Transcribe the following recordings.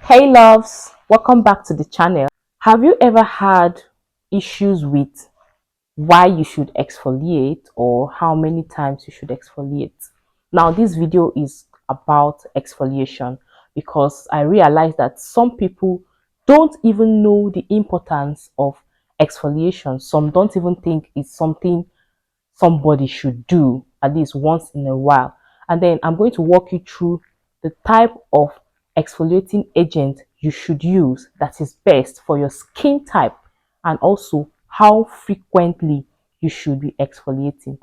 Hey loves, welcome back to the channel. Have you ever had issues with why you should exfoliate or how many times you should exfoliate? Now this video is about exfoliation because I realized that some people don't even know the importance of exfoliation. Some don't even think it's something somebody should do at least once in a while. And then I'm going to walk you through the type of exfoliating agent you should use that is best for your skin type and also how frequently you should be exfoliating.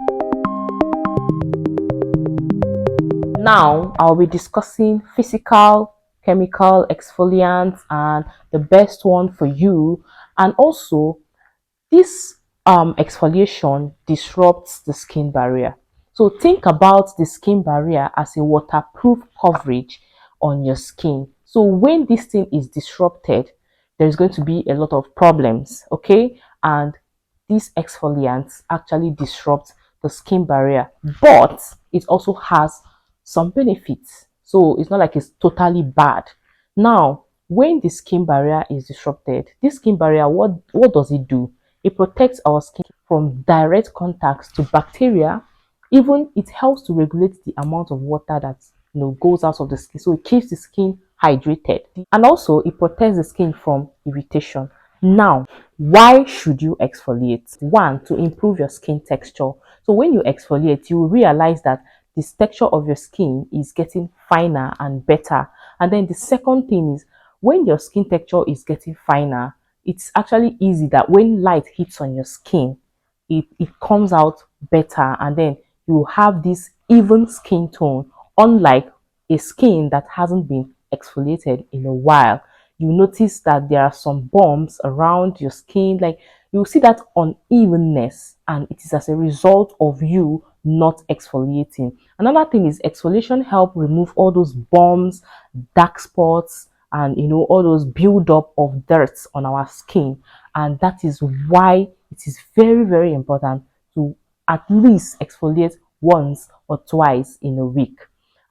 Now, I'll be discussing physical, chemical exfoliants and the best one for you, and also this exfoliation disrupts the skin barrier. So think about the skin barrier as a waterproof coverage on your skin. So when this thing is disrupted, there's going to be a lot of problems, okay? And these exfoliants actually disrupt the skin barrier, but it also has some benefits. So it's not like it's totally bad. Now, when the skin barrier is disrupted, this skin barrier, what does it do? It protects our skin from direct contacts to bacteria. Even it helps to regulate the amount of water that goes out of the skin, so it keeps the skin hydrated, and also it protects the skin from irritation. Now, why should you exfoliate? One, to improve your skin texture. So when you exfoliate, you will realize that the texture of your skin is getting finer and better. And then the second thing is, when your skin texture is getting finer, it's actually easy that when light hits on your skin, it comes out better, and then you have this even skin tone, unlike a skin that hasn't been exfoliated in a while. You notice that there are some bumps around your skin, like you see that unevenness, and it is as a result of you not exfoliating. Another thing is exfoliation help remove all those bumps, dark spots, and all those build up of dirt on our skin. And that is why it is very, very important to at least exfoliate once or twice in a week.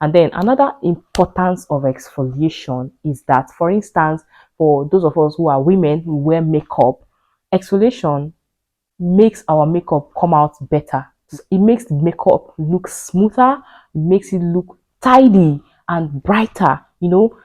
And then another importance of exfoliation is that, for instance, for those of us who are women who wear makeup, exfoliation makes our makeup come out better. It makes the makeup look smoother, it makes it look tidy and brighter.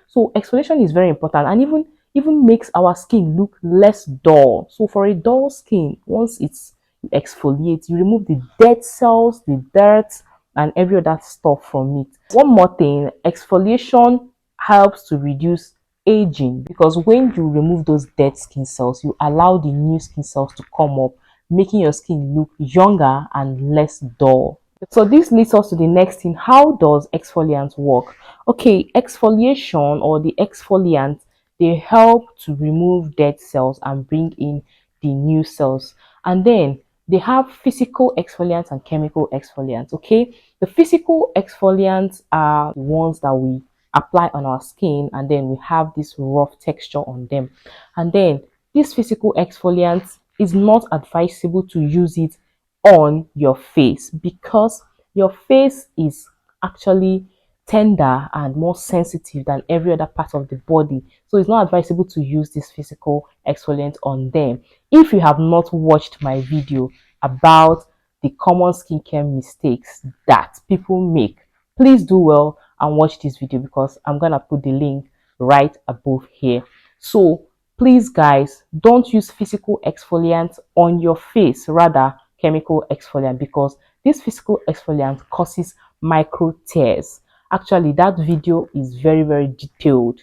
So exfoliation is very important, and even makes our skin look less dull. So for a dull skin, once it's you exfoliate, you remove the dead cells, the dirt, and every other stuff from it. One more thing, exfoliation helps to reduce aging, because when you remove those dead skin cells, you allow the new skin cells to come up, making your skin look younger and less dull. So this leads us to the next thing. How does exfoliant work? Okay, exfoliation or the exfoliant, they help to remove dead cells and bring in the new cells. And then they have physical exfoliants and chemical exfoliants. Okay, the physical exfoliants are the ones that we apply on our skin, and then we have this rough texture on them. And then these physical exfoliants, is not advisable to use it on your face, because your face is actually tender and more sensitive than every other part of the body. So it's not advisable to use this physical exfoliant on them. If you have not watched my video about the common skincare mistakes that people make, please do well and watch this video, because I'm gonna put the link right above here. So please guys, don't use physical exfoliant on your face, rather chemical exfoliant, because this physical exfoliant causes micro tears. Actually, that video is very, very detailed.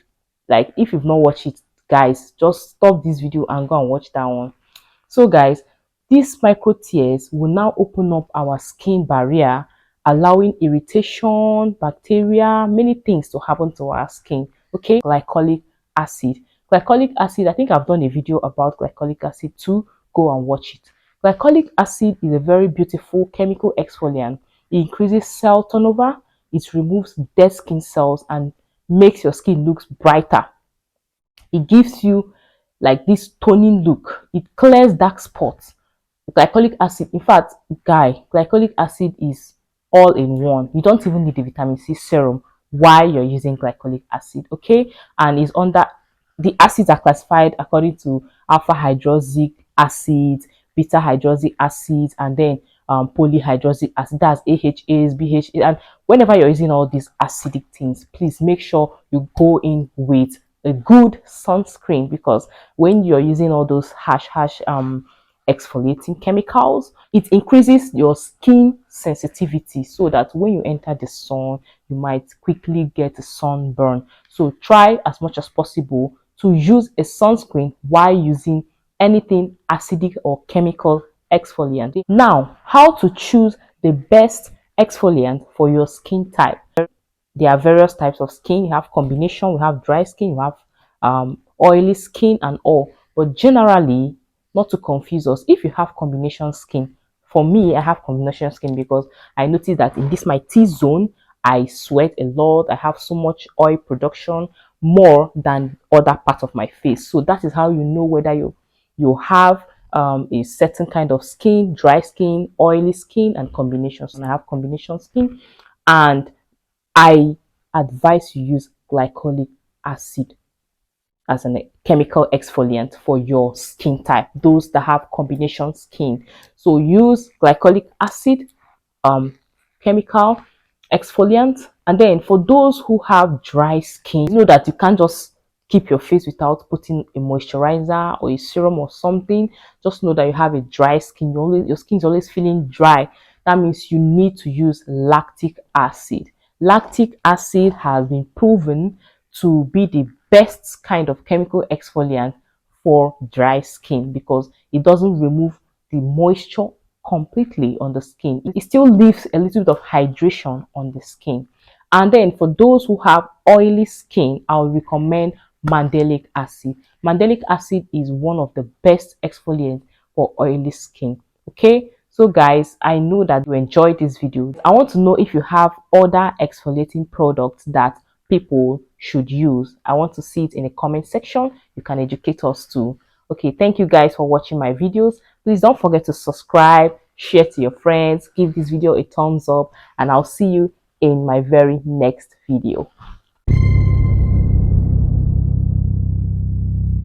Like, if you've not watched it, guys, just stop this video and go and watch that one. So guys, these micro tears will now open up our skin barrier, allowing irritation, bacteria, many things to happen to our skin. Okay, glycolic acid. Glycolic acid, I think I've done a video about glycolic acid too. Go and watch it. Glycolic acid is a very beautiful chemical exfoliant. It increases cell turnover, it removes dead skin cells, and makes your skin look brighter. It gives you like this toning look. It clears dark spots. Glycolic acid, in fact, glycolic acid is all in one. You don't even need the vitamin C serum why you're using glycolic acid. Okay, and is under the acids are classified according to alpha hydroxy acid, beta hydroxy acid, and then polyhydroxy acid. That's AHAs, BHAs. And whenever you're using all these acidic things, please make sure you go in with a good sunscreen, because when you're using all those hash exfoliating chemicals, it increases your skin sensitivity, so that when you enter the sun, you might quickly get a sunburn. So try as much as possible to use a sunscreen while using anything acidic or chemical exfoliant. Now, how to choose the best exfoliant for your skin type. There are various types of skin. You have combination, we have dry skin, you have oily skin and all. But generally, not to confuse us, if you have combination skin, for me, I have combination skin because I noticed that in this my T-zone, I sweat a lot. I have so much oil production, more than other parts of my face. So that is how you know whether you have a certain kind of skin: dry skin, oily skin, and combination. And I have combination skin, and I advise you use glycolic acid as a chemical exfoliant for your skin type, those that have combination skin. So use glycolic acid chemical exfoliant. And then for those who have dry skin, you know that you can't just keep your face without putting a moisturizer or a serum or something. Just know that you have a dry skin, your skin is always feeling dry. That means you need to use lactic acid. Lactic acid has been proven to be the best kind of chemical exfoliant for dry skin, because it doesn't remove the moisture completely on the skin. It still leaves a little bit of hydration on the skin. And then for those who have oily skin, I'll recommend mandelic acid. Mandelic acid is one of the best exfoliants for oily skin. Okay, so guys, I know that you enjoyed this video. I want to know if you have other exfoliating products that people should use. I want to see it in the comment section. You can educate us too. Okay, thank you guys for watching my videos. Please don't forget to subscribe, share to your friends, give this video a thumbs up, and I'll see you in my very next video.